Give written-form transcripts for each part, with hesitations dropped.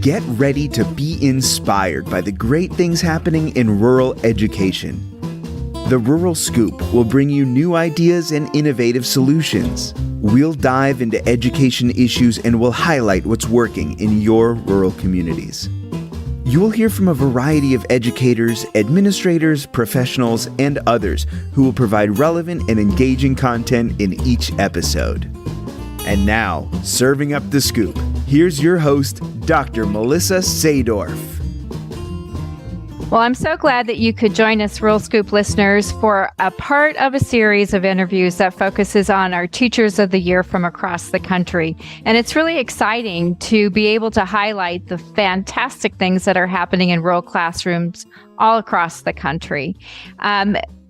Get ready to be inspired by the great things happening in rural education. The Rural Scoop will bring you new ideas and innovative solutions. We'll dive into education issues and we'll highlight what's working in your rural communities. You will hear from a variety of educators, administrators, professionals, and others who will provide relevant and engaging content in each episode. And now, serving up the scoop, here's your host, Dr. Melissa Sadorf. Well, I'm so glad that you could join us, Rural Scoop listeners, for a part of a series of interviews that focuses on our Teachers of the Year from across the country. And it's really exciting to be able to highlight the fantastic things that are happening in rural classrooms all across the country.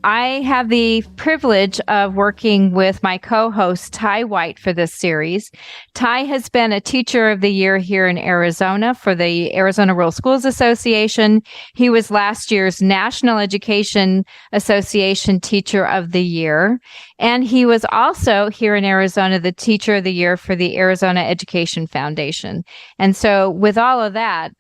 I have the privilege of working with my co-host, Ty White, for this series. Ty has been a Teacher of the Year here in Arizona for the Arizona Rural Schools Association. He was last year's National Education Association Teacher of the Year. And he was also here in Arizona, the Teacher of the Year for the Arizona Education Foundation. And so with all of that,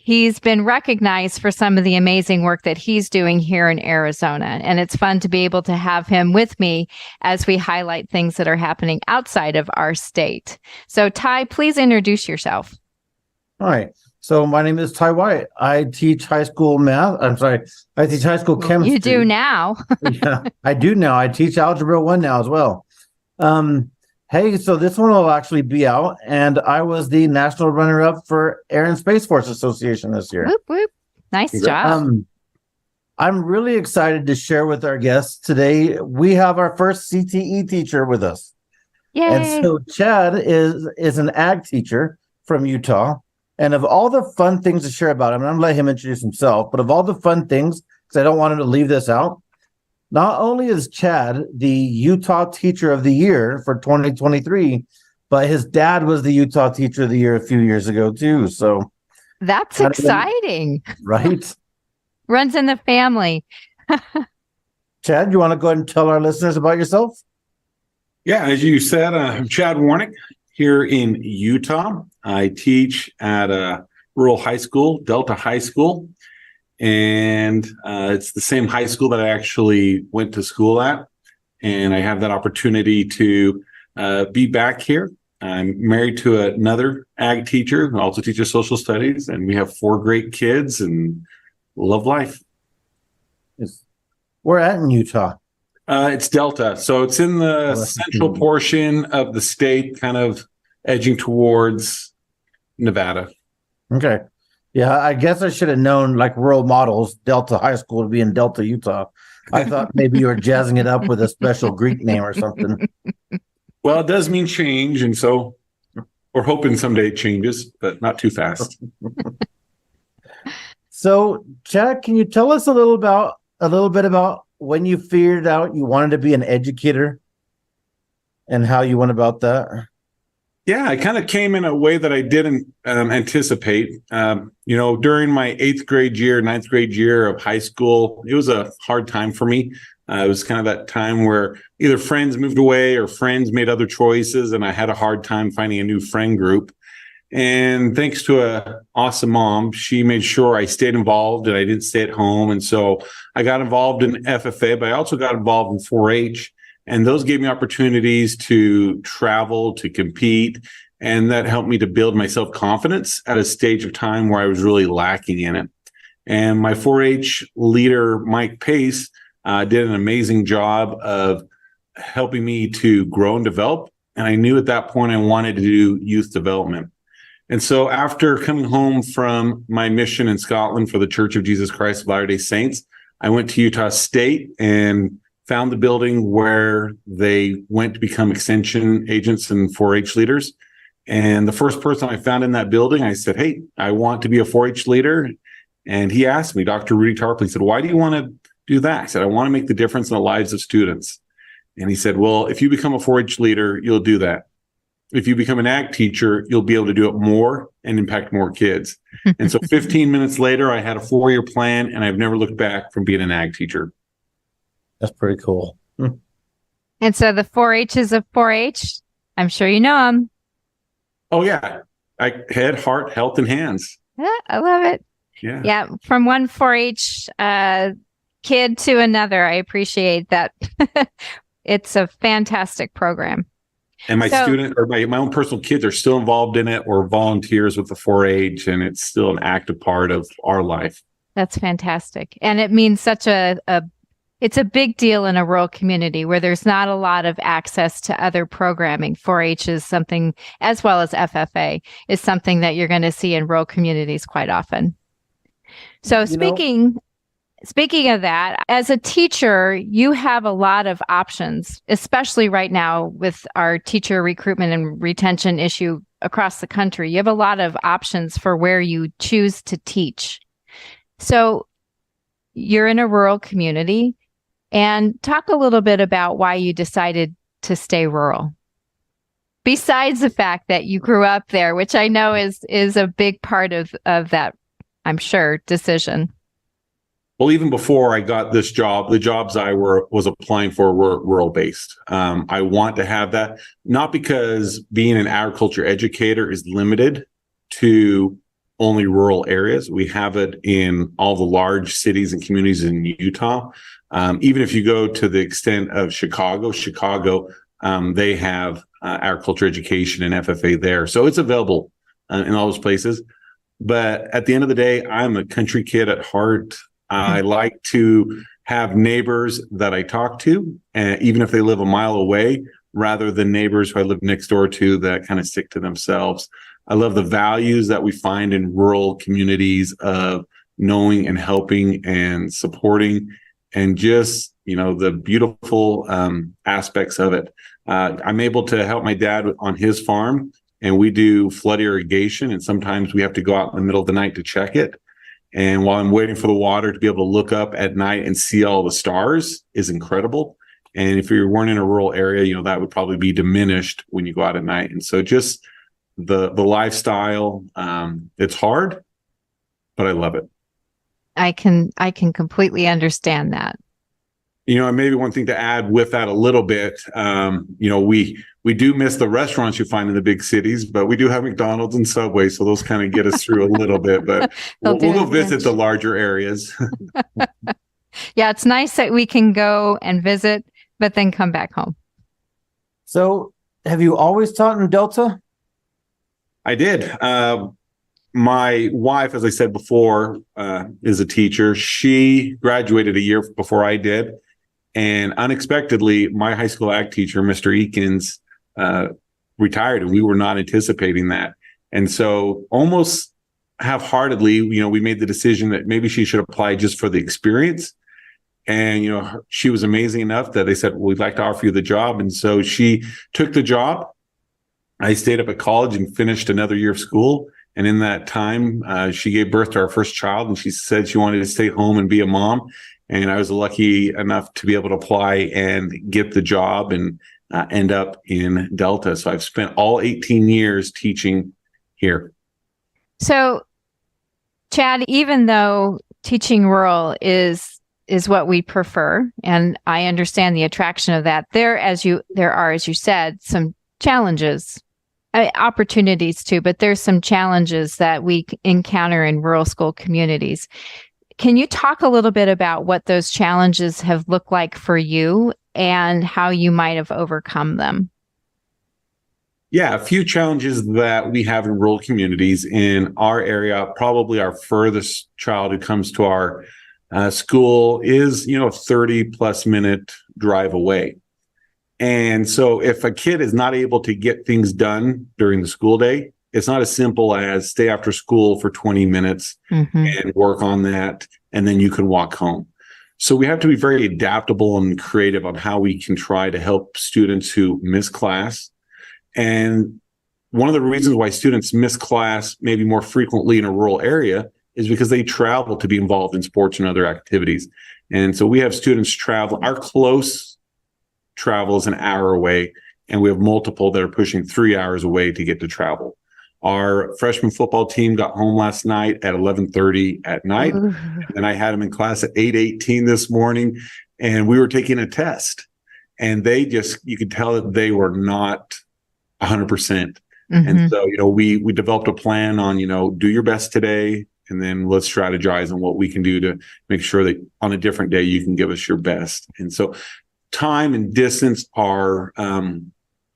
He's been recognized for some of the amazing work that he's doing here in Arizona. And it's fun to be able to have him with me as we highlight things that are happening outside of our state. So Ty, please introduce yourself. All right. So my name is Ty White. I teach high school math. I teach high school chemistry. You do now. Yeah, I do now. I teach Algebra 1 now as well. Hey, so this one will actually be out, and I was the national runner-up for Air and Space Force Association this year. Whoop, whoop. Nice job. I'm really excited to share with our guests today. We have our first CTE teacher with us. Yay. And so Chad is an ag teacher from Utah. And of all the fun things to share about him, and I'm going to let him introduce himself, but of all the fun things, because I don't want him to leave this out, not only is Chad the Utah Teacher of the Year for 2023, but his dad was the Utah Teacher of the Year a few years ago, too. So that's exciting. Right? Runs in the family. Chad, you want to go ahead and tell our listeners about yourself? Yeah, as you said, I'm Chad Warnick here in Utah. I teach at a rural high school, Delta High School. And it's the same high school that I actually went to school at. And I have that opportunity to be back here. I'm married to another ag teacher who also teaches social studies. And we have 4 great kids and love life. Where at in Utah? It's Delta. So it's in the central portion of the state, kind of edging towards Nevada. Okay. Yeah, I guess I should have known, like role models, Delta High School to be in Delta, Utah. I thought maybe you were jazzing it up with a special Greek name or something. Well, it does mean change, and so we're hoping someday it changes, but not too fast. So, Chad, can you tell us a little bit about when you figured out you wanted to be an educator and how you went about that? Yeah, it kind of came in a way that I didn't anticipate. During my 8th grade year, 9th grade year of high school, it was a hard time for me. It was kind of that time where either friends moved away or friends made other choices, and I had a hard time finding a new friend group. And thanks to an awesome mom, she made sure I stayed involved and I didn't stay at home. And so I got involved in FFA, but I also got involved in 4-H. And those gave me opportunities to travel, to compete, and that helped me to build my self-confidence at a stage of time where I was really lacking in it. And my 4-H leader, Mike Pace, did an amazing job of helping me to grow and develop. And I knew at that point I wanted to do youth development. And so after coming home from my mission in Scotland for the Church of Jesus Christ of Latter-day Saints, I went to Utah State and found the building where they went to become extension agents and 4-H leaders. And the first person I found in that building, I said, hey, I want to be a 4-H leader. And he asked me, Dr. Rudy Tarpley, he said, why do you want to do that? I said, I want to make the difference in the lives of students. And he said, well, if you become a 4-H leader, you'll do that. If you become an ag teacher, you'll be able to do it more and impact more kids. And so 15 minutes later, I had a 4-year plan, and I've never looked back from being an ag teacher. That's pretty cool. And so the 4-H's of 4-H, I'm sure you know them. Oh, yeah. Head, heart, health, and hands. Yeah, I love it. Yeah. Yeah. From one 4-H kid to another. I appreciate that. It's a fantastic program. And my student or my own personal kids are still involved in it or volunteers with the 4-H, and it's still an active part of our life. That's fantastic. And it means such it's a big deal in a rural community where there's not a lot of access to other programming. 4-H is something, as well as FFA, is something that you're going to see in rural communities quite often. So speaking of that, as a teacher, you have a lot of options, especially right now with our teacher recruitment and retention issue across the country. You have a lot of options for where you choose to teach. So you're in a rural community, and talk a little bit about why you decided to stay rural. Besides the fact that you grew up there, which I know is a big part of that, I'm sure, decision. Well, even before I got this job, the jobs I was applying for were rural based. I want to have that, not because being an agriculture educator is limited to only rural areas. We have it in all the large cities and communities in Utah. Even if you go to the extent of Chicago, they have agriculture education and FFA there. So it's available in all those places. But at the end of the day, I'm a country kid at heart. I like to have neighbors that I talk to, even if they live a mile away, rather than neighbors who I live next door to that kind of stick to themselves. I love the values that we find in rural communities of knowing and helping and supporting, and just, the beautiful aspects of it. I'm able to help my dad on his farm, and we do flood irrigation, and sometimes we have to go out in the middle of the night to check it. And while I'm waiting for the water, to be able to look up at night and see all the stars is incredible. And if you weren't in a rural area, that would probably be diminished when you go out at night. And so just the lifestyle, it's hard, but I love it. I can completely understand that. And maybe one thing to add with that a little bit, we do miss the restaurants you find in the big cities, but we do have McDonald's and Subway, so those kind of get us through a little bit. But we'll go visit the larger areas. Yeah, it's nice that we can go and visit, but then come back home. So, have you always taught in Delta? I did. My wife, as I said before, is a teacher. She graduated a year before I did. And unexpectedly, my high school ag teacher, Mr. Eakins, retired, and we were not anticipating that. And so almost half-heartedly, we made the decision that maybe she should apply just for the experience. And, she was amazing enough that they said, well, we'd like to offer you the job. And so she took the job. I stayed up at college and finished another year of school. And in that time, she gave birth to our first child, and she said she wanted to stay home and be a mom. And I was lucky enough to be able to apply and get the job and end up in Delta. So I've spent all 18 years teaching here. So, Chad, even though teaching rural is what we prefer, and I understand the attraction of that, there are, as you said, some challenges. Opportunities too, but there's some challenges that we encounter in rural school communities. Can you talk a little bit about what those challenges have looked like for you and how you might have overcome them? Yeah, a few challenges that we have in rural communities in our area. Probably our furthest child who comes to our school is, a 30 plus minute drive away. And so if a kid is not able to get things done during the school day, it's not as simple as stay after school for 20 minutes and work on that, and then you can walk home. So we have to be very adaptable and creative on how we can try to help students who miss class. And one of the reasons why students miss class maybe more frequently in a rural area is because they travel to be involved in sports and other activities. And so we have students travel. Our close travel is an hour away, and we have multiple that are pushing 3 hours away to get to travel. Our freshman football team got home last night at 11:30 at night, and I had them in class at 8:18 this morning, and we were taking a test, and you could tell that they were not 100%. And so, we developed a plan on, do your best today, and then let's strategize on what we can do to make sure that on a different day, you can give us your best. And so time and distance are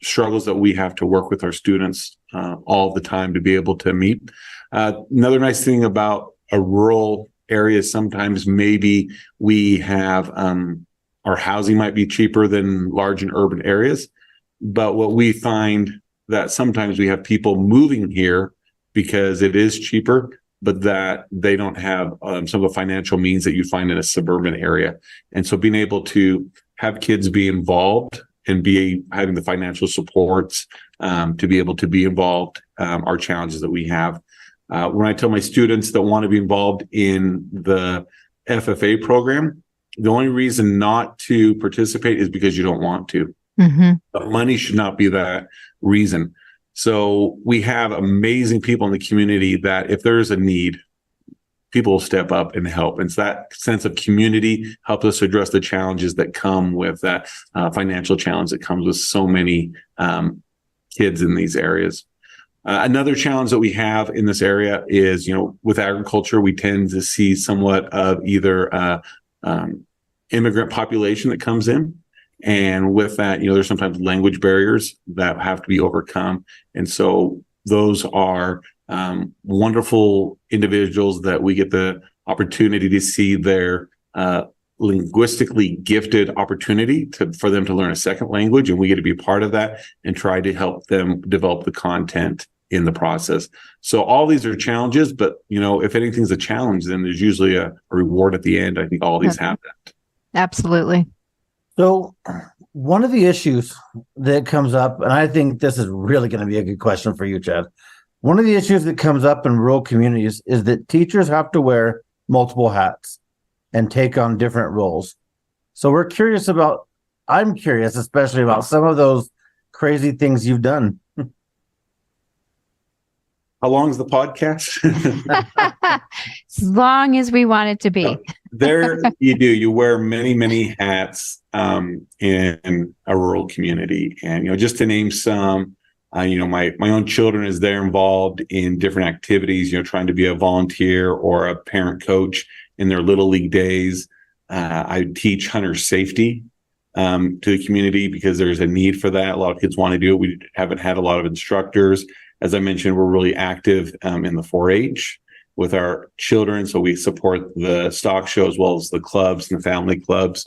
struggles that we have to work with our students all the time to be able to meet. Another nice thing about a rural area is sometimes maybe we have our housing might be cheaper than large and urban areas. But what we find that sometimes we have people moving here because it is cheaper, but that they don't have some of the financial means that you find in a suburban area. And so being able to have kids be involved and having the financial supports to be able to be involved are challenges that we have. When I tell my students that want to be involved in the FFA program, the only reason not to participate is because you don't want to. But money should not be that reason. So we have amazing people in the community that if there's a need, people will step up and help. And so that sense of community helps us address the challenges that come with that financial challenge that comes with so many kids in these areas. Another challenge that we have in this area is, with agriculture, we tend to see somewhat of either immigrant population that comes in. And with that, there's sometimes language barriers that have to be overcome. And so those are wonderful individuals that we get the opportunity to see their linguistically gifted opportunity for them to learn a second language. And we get to be part of that and try to help them develop the content in the process. So all these are challenges, but if anything's a challenge, then there's usually a reward at the end. I think all these have that. Absolutely. So one of the issues that comes up, and I think this is really going to be a good question for you, Chad. One of the issues that comes up in rural communities is that teachers have to wear multiple hats and take on different roles. So I'm curious especially about some of those crazy things you've done. How long is the podcast? As long as we want it to be. There you do. You wear many, many hats in a rural community. And, just to name some, my own children is there involved in different activities, trying to be a volunteer or a parent coach in their little league days. I teach hunter safety to the community because there's a need for that. A lot of kids want to do it. We haven't had a lot of instructors. As I mentioned, we're really active in the 4-H with our children. So we support the stock show as well as the clubs and the family clubs.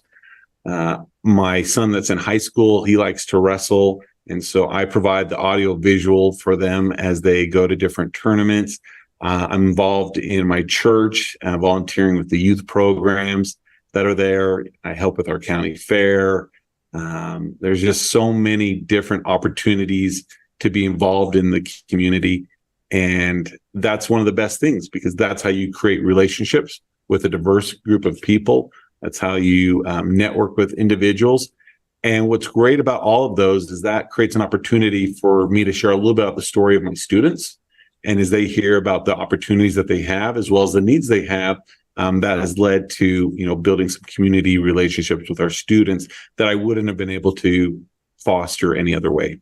My son that's in high school, he likes to wrestle. And so I provide the audio visual for them as they go to different tournaments. I'm involved in my church, volunteering with the youth programs that are there. I help with our county fair. There's just so many different opportunities to be involved in the community. And that's one of the best things because that's how you create relationships with a diverse group of people. That's how you network with individuals. And what's great about all of those is that creates an opportunity for me to share a little bit about the story of my students. And as they hear about the opportunities that they have, as well as the needs they have, that has led to, building some community relationships with our students that I wouldn't have been able to foster any other way.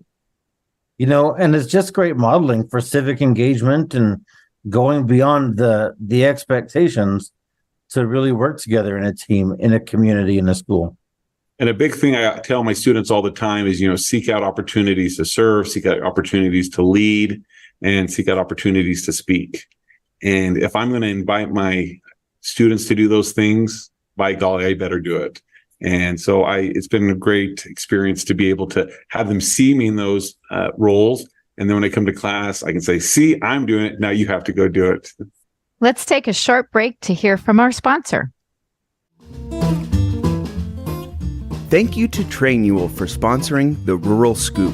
And it's just great modeling for civic engagement and going beyond the expectations to really work together in a team, in a community, in a school. And a big thing I tell my students all the time is, seek out opportunities to serve, seek out opportunities to lead, and seek out opportunities to speak. And if I'm going to invite my students to do those things, by golly, I better do it. And so it's been a great experience to be able to have them see me in those roles. And then when I come to class, I can say, see, I'm doing it. Now you have to go do it. Let's take a short break to hear from our sponsor. Thank you to Trainual for sponsoring the Rural Scoop.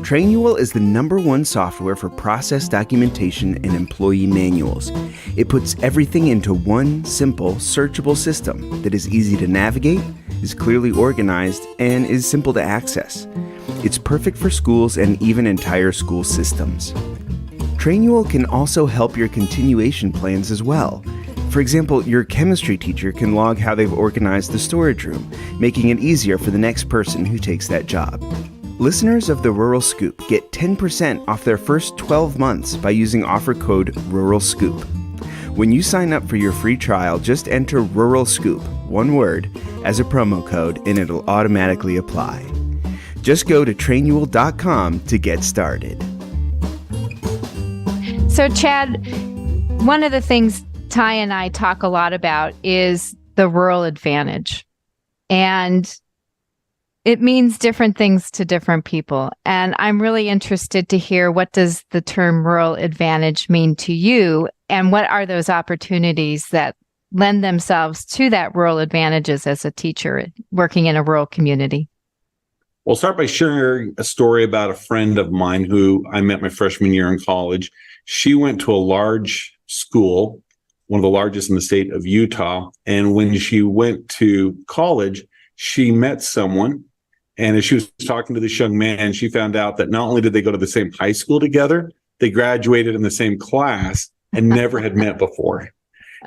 Trainual is the #1 software for process documentation and employee manuals. It puts everything into one simple, searchable system that is easy to navigate, is clearly organized, and is simple to access. It's perfect for schools and even entire school systems. Trainual can also help your continuation plans as well. For example, your chemistry teacher can log how they've organized the storage room, making it easier for the next person who takes that job. Listeners of the Rural Scoop get 10% off their first 12 months by using offer code RuralScoop. When you sign up for your free trial, just enter Rural Scoop, one word, as a promo code and it'll automatically apply. Just go to trainual.com to get started. So, Chad, one of the things Ty and I talk a lot about is the rural advantage. And it means different things to different people. And I'm really interested to hear, what does the term rural advantage mean to you? And what are those opportunities that lend themselves to that rural advantages as a teacher working in a rural community? We'll start by sharing a story about a friend of mine who I met my freshman year in college. She went to a large school, one of the largest in the state of Utah. And when she went to college, she met someone. And as she was talking to this young man, she found out that not only did they go to the same high school together, they graduated in the same class and never had met before.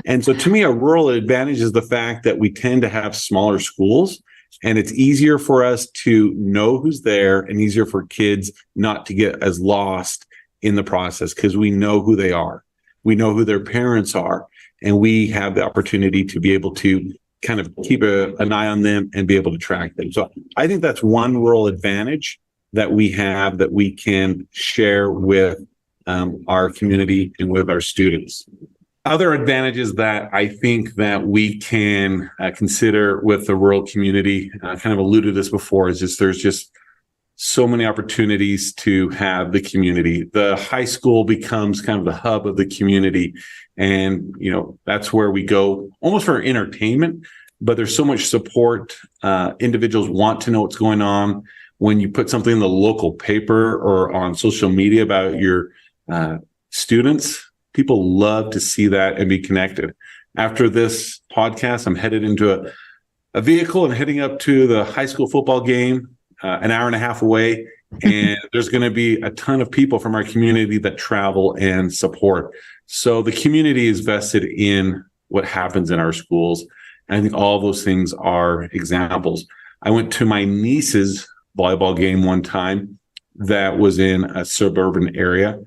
And so to me, a rural advantage is the fact that we tend to have smaller schools, and it's easier for us to know who's there and easier for kids not to get as lost in the process because we know who they are. We know who their parents are, and we have the opportunity to be able to kind of keep an eye on them and be able to track them. So I think that's one rural advantage that we have that we can share with our community and with our students. Other advantages that I think that we can consider with the rural community, kind of alluded to this before, is just there's just so many opportunities to have the community. The high school becomes kind of the hub of the community. And, that's where we go almost for entertainment, but there's so much support. Individuals want to know what's going on. When you put something in the local paper or on social media about your students, people love to see that and be connected. After this podcast, I'm headed into a vehicle and heading up to the high school football game, an hour and a half away. And there's going to be a ton of people from our community that travel and support. So the community is vested in what happens in our schools. And I think all those things are examples. I went to my niece's volleyball game one time that was in a suburban area.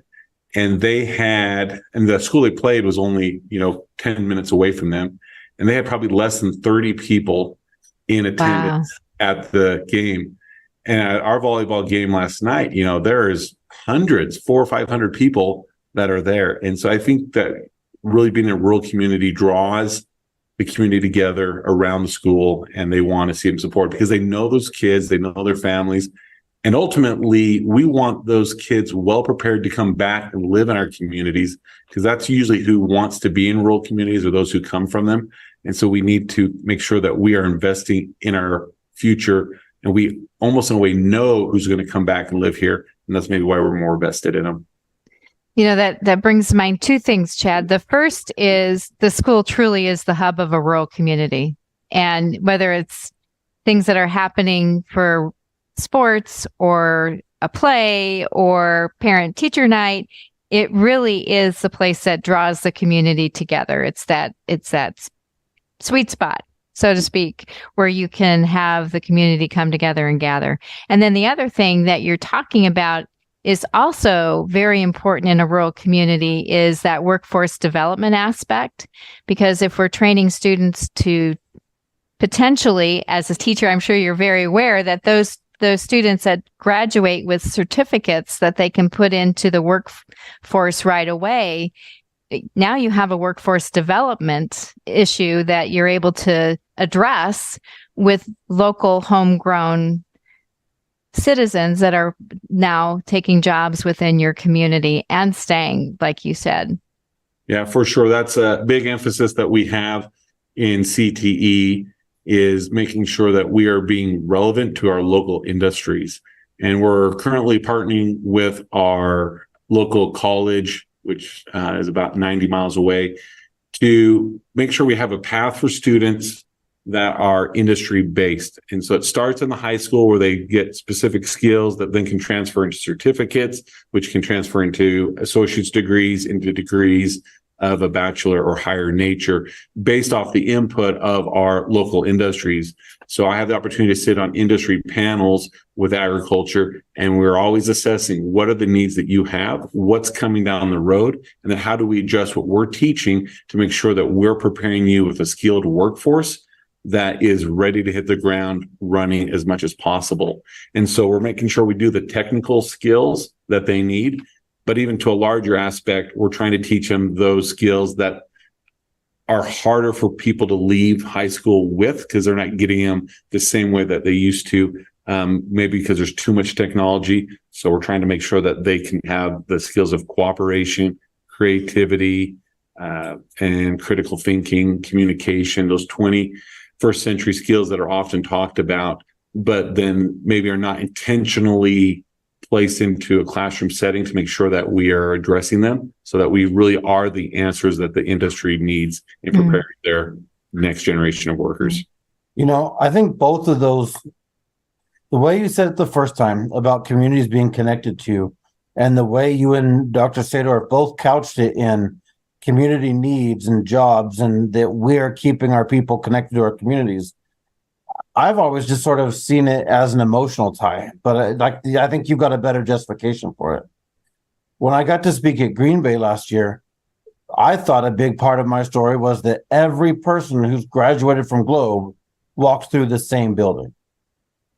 And the school they played was only, 10 minutes away from them. And they had probably less than 30 people in attendance at the game. And at our volleyball game last night, there is hundreds, 400 or 500 people that are there. And so I think that really being a rural community draws the community together around the school, and they want to see them support because they know those kids, they know their families. And ultimately, we want those kids well prepared to come back and live in our communities, because that's usually who wants to be in rural communities, or those who come from them. And so we need to make sure that we are investing in our future, and we almost in a way know who's going to come back and live here. And that's maybe why we're more vested in them. That brings to mind two things, Chad. The first is the school truly is the hub of a rural community. And whether it's things that are happening for sports or a play or parent-teacher night, it really is the place that draws the community together. It's that sweet spot, so to speak, where you can have the community come together and gather. And then the other thing that you're talking about is also very important in a rural community is that workforce development aspect. Because if we're training students to potentially, as a teacher, I'm sure you're very aware that those students that graduate with certificates that they can put into the workforce right away, now you have a workforce development issue that you're able to address with local homegrown citizens that are now taking jobs within your community and staying, like you said. Yeah, for sure. That's a big emphasis that we have in CTE, is making sure that we are being relevant to our local industries. And we're currently partnering with our local college, which is about 90 miles away, to make sure we have a path for students that are industry based. And so it starts in the high school where they get specific skills that then can transfer into certificates, which can transfer into associate's degrees, into degrees, of a bachelor or higher nature based off the input of our local industries. So I have the opportunity to sit on industry panels with agriculture, and we're always assessing what are the needs that you have, what's coming down the road, and then how do we adjust what we're teaching to make sure that we're preparing you with a skilled workforce that is ready to hit the ground running as much as possible. And so we're making sure we do the technical skills that they need, but even to a larger aspect, we're trying to teach them those skills that are harder for people to leave high school with because they're not getting them the same way that they used to, maybe because there's too much technology. So we're trying to make sure that they can have the skills of cooperation, creativity, and critical thinking, communication, those 21st century skills that are often talked about, but then maybe are not intentionally placed into a classroom setting to make sure that we are addressing them so that we really are the answers that the industry needs in preparing their next generation of workers. I think both of those, the way you said it the first time about communities being connected to, and the way you and Dr. Sador both couched it in community needs and jobs, and that we're keeping our people connected to our communities. I've always just sort of seen it as an emotional tie, but I think you've got a better justification for it. When I got to speak at Green Bay last year, I thought a big part of my story was that every person who's graduated from Globe walked through the same building.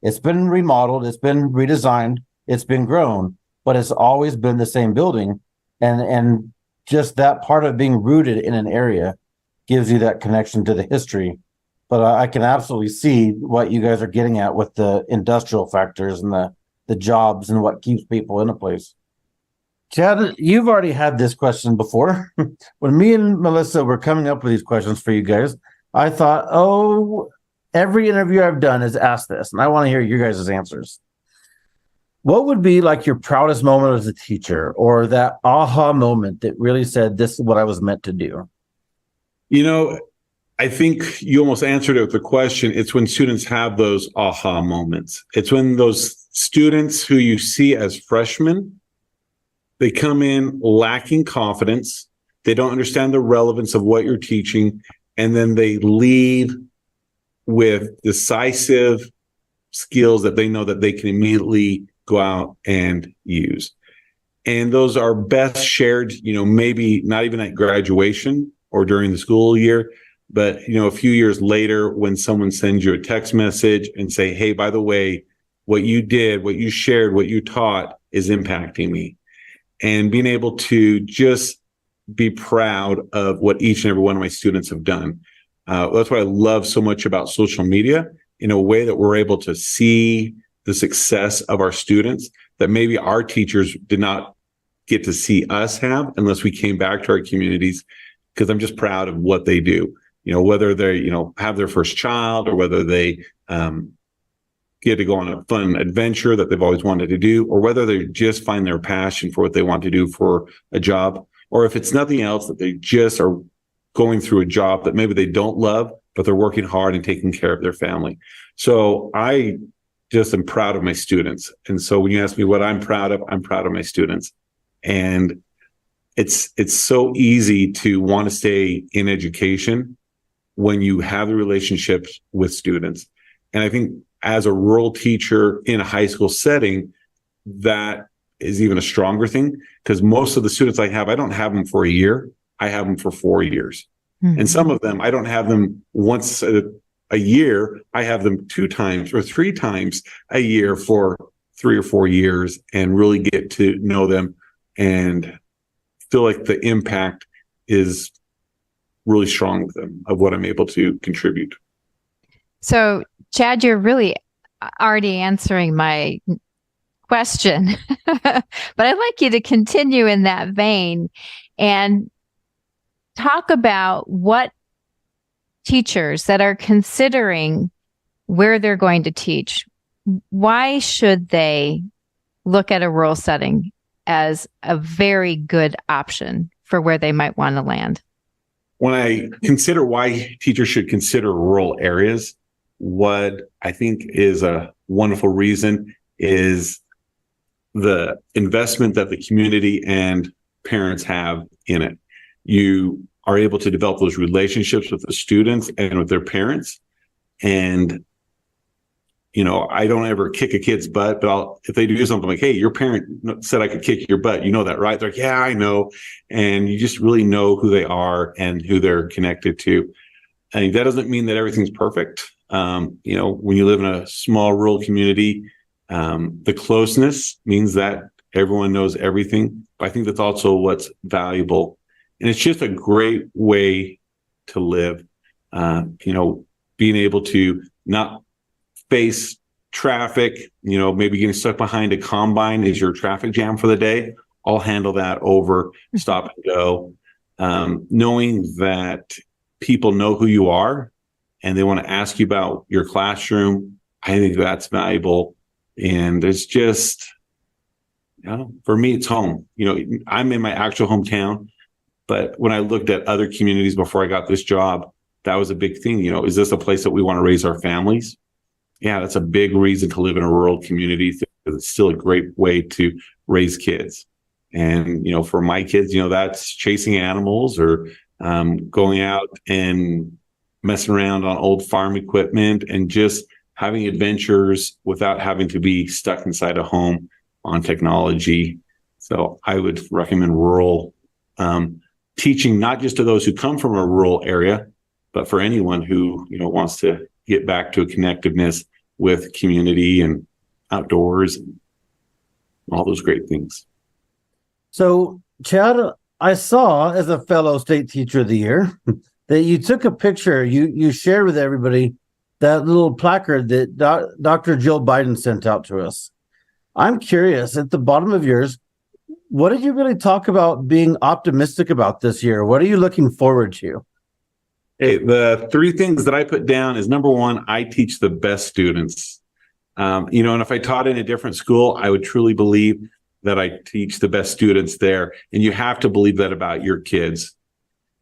It's been remodeled, it's been redesigned, it's been grown, but it's always been the same building. And just that part of being rooted in an area gives you that connection to the history. But I can absolutely see what you guys are getting at with the industrial factors and the jobs and what keeps people in a place. Chad, you've already had this question before. When me and Melissa were coming up with these questions for you guys, I thought, every interview I've done has asked this, and I want to hear your guys' answers. What would be like your proudest moment as a teacher, or that aha moment that really said, this is what I was meant to do? I think you almost answered it with the question. It's when students have those aha moments. It's when those students who you see as freshmen, they come in lacking confidence. They don't understand the relevance of what you're teaching. And then they leave with decisive skills that they know that they can immediately go out and use. And those are best shared, maybe not even at graduation or during the school year, but, a few years later when someone sends you a text message and say, hey, by the way, what you did, what you shared, what you taught is impacting me. And being able to just be proud of what each and every one of my students have done. That's what I love so much about social media, in a way that we're able to see the success of our students that maybe our teachers did not get to see us have unless we came back to our communities, because I'm just proud of what they do. Whether they, have their first child, or whether they get to go on a fun adventure that they've always wanted to do, or whether they just find their passion for what they want to do for a job, or if it's nothing else, that they just are going through a job that maybe they don't love, but they're working hard and taking care of their family. So I just am proud of my students. And so when you ask me what I'm proud of my students. And it's so easy to want to stay in education when you have the relationships with students. And I think as a rural teacher in a high school setting, that is even a stronger thing, because most of the students I don't have them for a year. I have them for 4 years. Mm-hmm. And some of them, I don't have them once a year. I have them 2 times or 3 times a year for 3 or 4 years, and really get to know them and feel like the impact is really strong with them of what I'm able to contribute. So, Chad, you're really already answering my question, but I'd like you to continue in that vein and talk about what teachers that are considering where they're going to teach, why should they look at a rural setting as a very good option for where they might want to land? When I consider why teachers should consider rural areas, what I think is a wonderful reason is the investment that the community and parents have in it. you are able to develop those relationships with the students and with their parents. And, I don't ever kick a kid's butt, but if they do something like, hey, your parent said I could kick your butt, you know that, right? They're like, yeah, I know. And you just really know who they are and who they're connected to. And that doesn't mean that everything's perfect. When you live in a small rural community, the closeness means that everyone knows everything. But I think that's also what's valuable. And it's just a great way to live, being able to not face traffic, maybe getting stuck behind a combine is your traffic jam for the day. I'll handle that over stop and go. Knowing that people know who you are and they want to ask you about your classroom, I think that's valuable. And it's just, for me, it's home. I'm in my actual hometown, but when I looked at other communities before I got this job, that was a big thing. Is this a place that we want to raise our families? Yeah, that's a big reason to live in a rural community, because it's still a great way to raise kids. And, for my kids, that's chasing animals or going out and messing around on old farm equipment and just having adventures without having to be stuck inside a home on technology. So I would recommend rural teaching, not just to those who come from a rural area, but for anyone who, wants to get back to a connectiveness with community and outdoors and all those great things. So, Chad, I saw, as a fellow state teacher of the year, that you took a picture, you shared with everybody that little placard that Dr. Jill Biden sent out to us. I'm curious, at the bottom of yours, what did you really talk about being optimistic about this year? What are you looking forward to? Hey, the three things that I put down is, number one, I teach the best students. And if I taught in a different school, I would truly believe that I teach the best students there. And you have to believe that about your kids.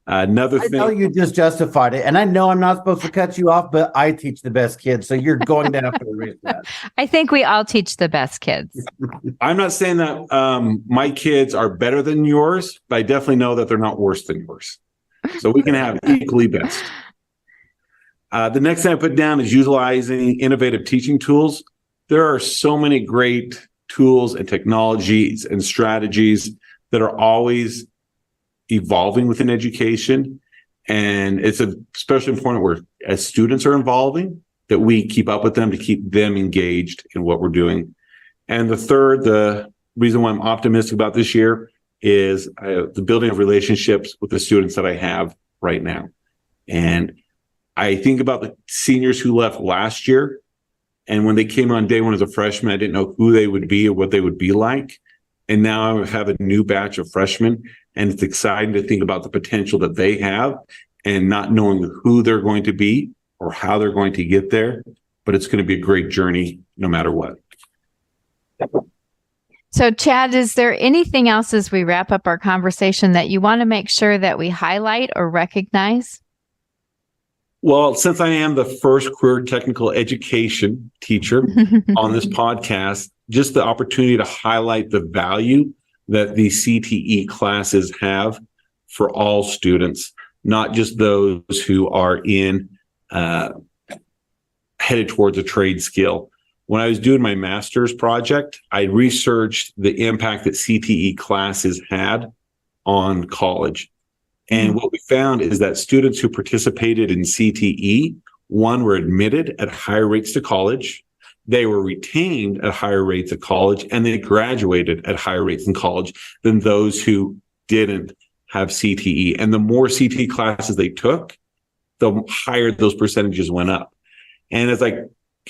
Another thing. I know you just justified it. And I know I'm not supposed to cut you off, but I teach the best kids. So you're going to have to erase that. I think we all teach the best kids. I'm not saying that my kids are better than yours, but I definitely know that they're not worse than yours. So we can have equally best. The next thing I put down is utilizing innovative teaching tools. There are so many great tools and technologies and strategies that are always evolving within education. And it's especially important where, as students are evolving, that we keep up with them to keep them engaged in what we're doing. And the reason why I'm optimistic about this year is the building of relationships with the students that I have right now. And I think about the seniors who left last year. And when they came on day one as a freshman, I didn't know who they would be or what they would be like. And now I have a new batch of freshmen, and it's exciting to think about the potential that they have and not knowing who they're going to be or how they're going to get there. But it's going to be a great journey no matter what. So, Chad, is there anything else as we wrap up our conversation that you want to make sure that we highlight or recognize? Well, since I am the first career technical education teacher on this podcast, just the opportunity to highlight the value that the CTE classes have for all students, not just those who are headed towards a trade skill. When I was doing my master's project, I researched the impact that CTE classes had on college. And what we found is that students who participated in CTE, one, were admitted at higher rates to college, they were retained at higher rates at college, and they graduated at higher rates in college than those who didn't have CTE. And the more CTE classes they took, the higher those percentages went up. And it's like,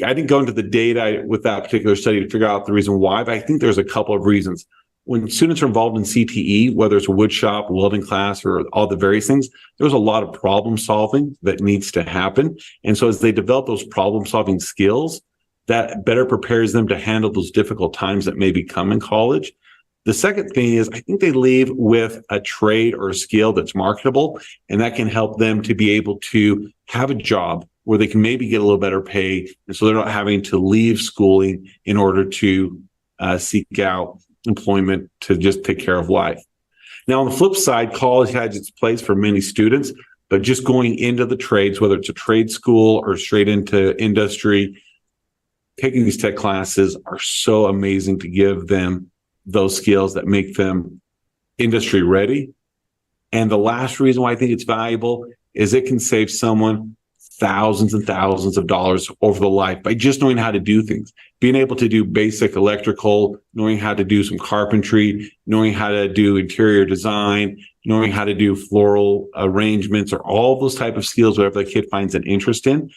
I didn't go into the data with that particular study to figure out the reason why, but I think there's a couple of reasons. When students are involved in CTE, whether it's a wood shop, welding class, or all the various things, there's a lot of problem solving that needs to happen. And so as they develop those problem solving skills, that better prepares them to handle those difficult times that may come in college. The second thing is, I think they leave with a trade or a skill that's marketable, and that can help them to be able to have a job where they can maybe get a little better pay. And so they're not having to leave schooling in order to seek out employment to just take care of life. Now, on the flip side, college has its place for many students, but just going into the trades, whether it's a trade school or straight into industry, taking these tech classes are so amazing to give them those skills that make them industry ready. And the last reason why I think it's valuable is it can save someone thousands and thousands of dollars over the life by just knowing how to do things, being able to do basic electrical, knowing how to do some carpentry, knowing how to do interior design, knowing how to do floral arrangements, or all those type of skills, whatever the kid finds an interest in.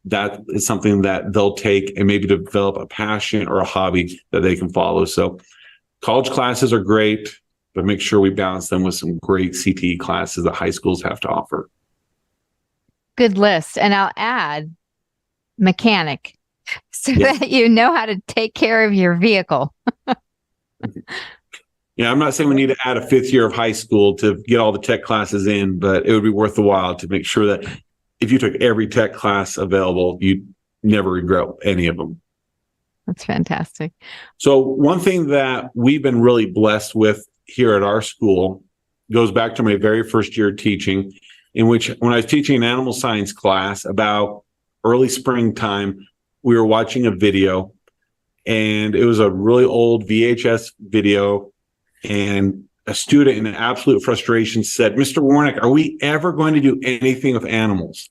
That is something that they'll take and maybe develop a passion or a hobby that they can follow. So college classes are great, but make sure we balance them with some great CTE classes that high schools have to offer. Good list. And I'll add mechanic so Yes. that you know how to take care of your vehicle. Yeah, I'm not saying we need to add a 5th year of high school to get all the tech classes in, but it would be worth the while to make sure that if you took every tech class available, you'd never regret any of them. That's fantastic. So one thing that we've been really blessed with here at our school goes back to my very first year teaching, in which when I was teaching an animal science class about early springtime, we were watching a video, and it was a really old VHS video, and a student in absolute frustration said, "Mr. Warnick, are we ever going to do anything with animals?"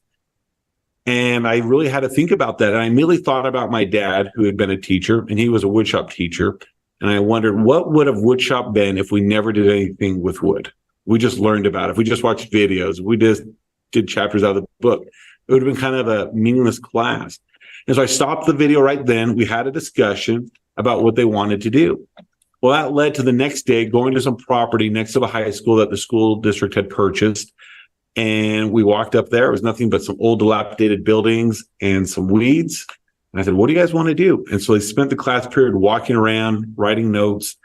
And I really had to think about that. And I immediately thought about my dad, who had been a teacher, and he was a woodshop teacher. And I wondered, what would have woodshop been if we never did anything with wood? We just learned about it. If we just watched videos, we just did chapters out of the book, it would have been kind of a meaningless class. And so I stopped the video right then. We had a discussion about what they wanted to do. Well, that led to the next day going to some property next to the high school that the school district had purchased. And we walked up there. It was nothing but some old dilapidated buildings and some weeds. And I said, "What do you guys want to do?" And so they spent the class period walking around, writing notes.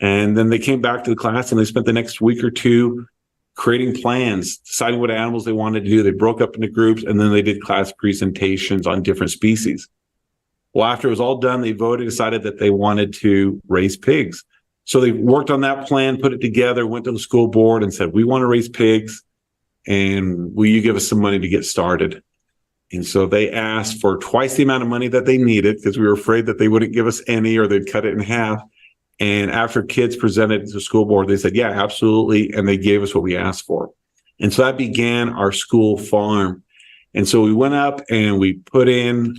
And then they came back to the class and they spent the next week or two creating plans, deciding what animals they wanted to do. They broke up into groups, and then they did class presentations on different species. Well, after it was all done, they voted, decided that they wanted to raise pigs. So they worked on that plan, put it together, went to the school board and said, "We want to raise pigs, and will you give us some money to get started?" And so they asked for twice the amount of money that they needed, because we were afraid that they wouldn't give us any or they'd cut it in half. And after kids presented to the school board, they said, "Yeah, absolutely." And they gave us what we asked for. And so that began our school farm. And so we went up and we put in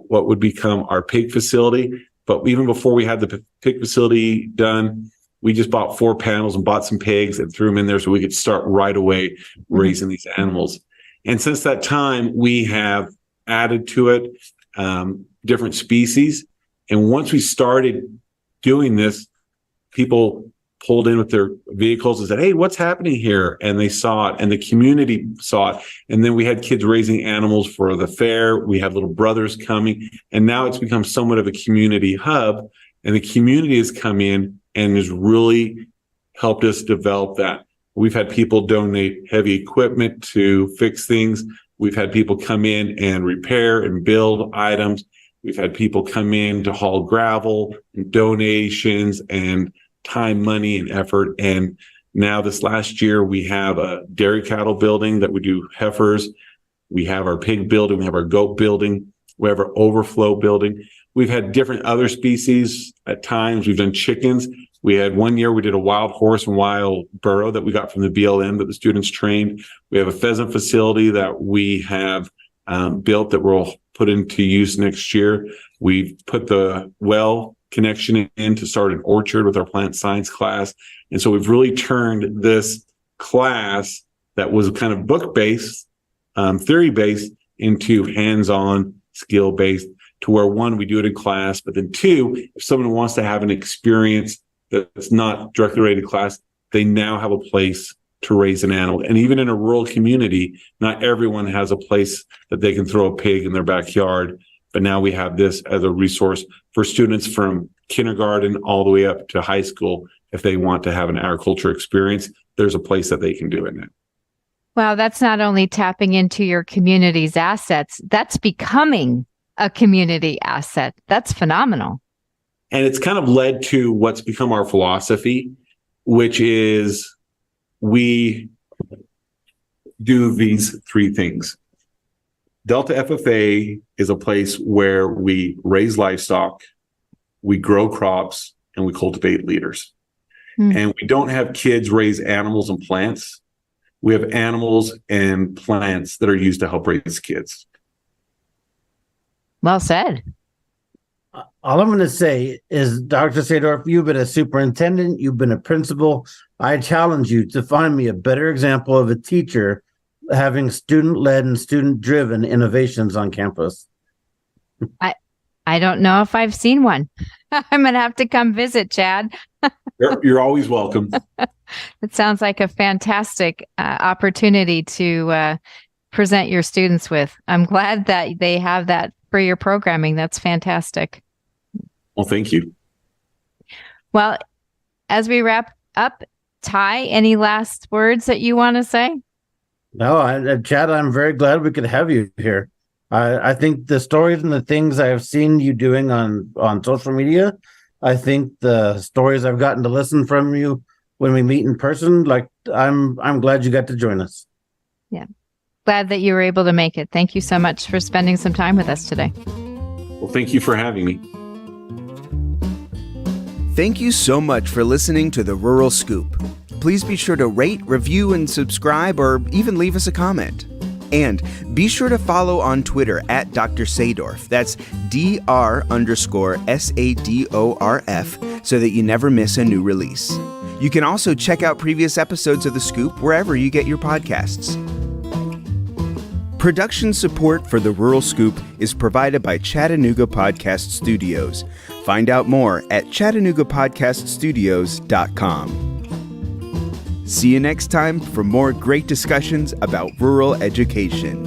what would become our pig facility. But even before we had the pig facility done, we just bought 4 panels and bought some pigs and threw them in there so we could start right away raising these animals. And since that time, we have added to it different species. And once we started doing this, people pulled in with their vehicles and said, "Hey, what's happening here?" And they saw it, and the community saw it. And then we had kids raising animals for the fair. We had little brothers coming, and now it's become somewhat of a community hub. And the community has come in and has really helped us develop that. We've had people donate heavy equipment to fix things. We've had people come in and repair and build items. We've had people come in to haul gravel and donations and time, money, and effort. And now this last year, we have a dairy cattle building that we do heifers. We have our pig building. We have our goat building. We have our overflow building. We've had different other species at times. We've done chickens. We had one year, we did a wild horse and wild burro that we got from the BLM that the students trained. We have a pheasant facility that we have built that we'll put into use next year. We've put the well connection in to start an orchard with our plant science class. And so we've really turned this class that was kind of book-based, theory-based, into hands-on, skill-based, to where, one, we do it in class, but then two, if someone wants to have an experience that's not directly related to class, they now have a place to raise an animal. And even in a rural community, not everyone has a place that they can throw a pig in their backyard. But now we have this as a resource for students from kindergarten all the way up to high school. If they want to have an agriculture experience, there's a place that they can do it now. Wow, that's not only tapping into your community's assets, that's becoming a community asset. That's phenomenal. And it's kind of led to what's become our philosophy, which is we do these three things. Delta FFA is a place where we raise livestock, we grow crops, and we cultivate leaders. And we don't have kids raise animals and plants. We have animals and plants that are used to help raise kids. Well said. All I'm going to say is, Dr. Sadorf, you've been a superintendent, you've been a principal. I challenge you to find me a better example of a teacher having student-led and student-driven innovations on campus. I don't know if I've seen one. I'm going to have to come visit, Chad. You're always welcome. It sounds like a fantastic opportunity to present your students with. I'm glad that they have that for your programming. That's fantastic. Well, thank you. Well, as we wrap up, Ty, any last words that you want to say? No, Chad, I'm very glad we could have you here. I think the stories and the things I've seen you doing on social media, I think the stories I've gotten to listen from you when we meet in person, like I'm glad you got to join us. Yeah. Glad that you were able to make it. Thank you so much for spending some time with us today. Well, thank you for having me. Thank you so much for listening to The Rural Scoop. Please be sure to rate, review, and subscribe, or even leave us a comment. And be sure to follow on Twitter at Dr. Sadorf. That's Dr_SADORF, so that you never miss a new release. You can also check out previous episodes of The Scoop wherever you get your podcasts. Production support for The Rural Scoop is provided by Chattanooga Podcast Studios. Find out more at ChattanoogaPodcastStudios.com. See you next time for more great discussions about rural education.